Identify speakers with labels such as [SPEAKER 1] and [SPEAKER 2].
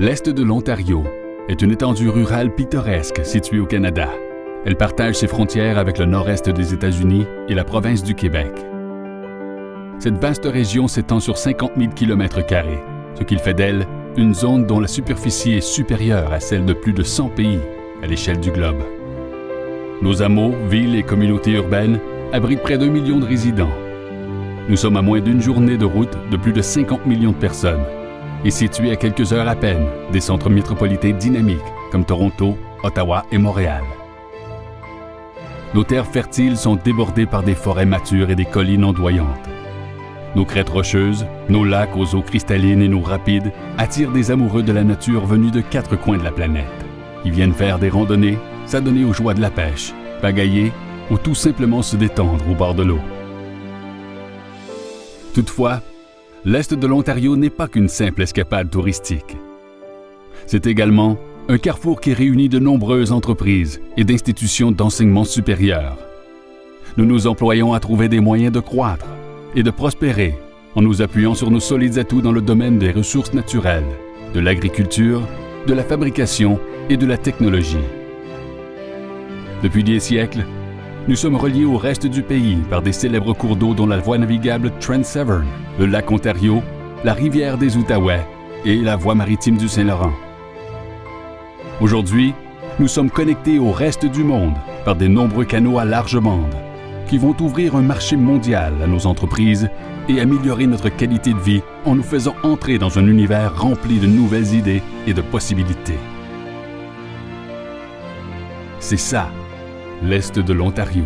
[SPEAKER 1] L'Est de l'Ontario est une étendue rurale pittoresque située au Canada. Elle partage ses frontières avec le nord-est des États-Unis et la province du Québec. Cette vaste région s'étend sur 50 000 km², ce qui fait d'elle une zone dont la superficie est supérieure à celle de plus de 100 pays à l'échelle du globe. Nos hameaux, villes et communautés urbaines abritent près d'1 million de résidents. Nous sommes à moins d'une journée de route de plus de 50 millions de personnes et situés à quelques heures à peine des centres métropolitains dynamiques comme Toronto, Ottawa et Montréal. Nos terres fertiles sont débordées par des forêts matures et des collines ondoyantes. Nos crêtes rocheuses, nos lacs aux eaux cristallines et nos rapides attirent des amoureux de la nature venus de 4 coins de la planète. Ils viennent faire des randonnées, s'adonner aux joies de la pêche, pagailler ou tout simplement se détendre au bord de l'eau. Toutefois, l'Est de l'Ontario n'est pas qu'une simple escapade touristique. C'est également un carrefour qui réunit de nombreuses entreprises et d'institutions d'enseignement supérieur. Nous nous employons à trouver des moyens de croître et de prospérer en nous appuyant sur nos solides atouts dans le domaine des ressources naturelles, de l'agriculture, de la fabrication et de la technologie. Depuis des siècles, nous sommes reliés au reste du pays par des célèbres cours d'eau dont la voie navigable Trent Severn, le lac Ontario, la rivière des Outaouais et la voie maritime du Saint-Laurent. Aujourd'hui, nous sommes connectés au reste du monde par des nombreux canaux à large bande qui vont ouvrir un marché mondial à nos entreprises et améliorer notre qualité de vie en nous faisant entrer dans un univers rempli de nouvelles idées et de possibilités. C'est ça, l'Est de l'Ontario.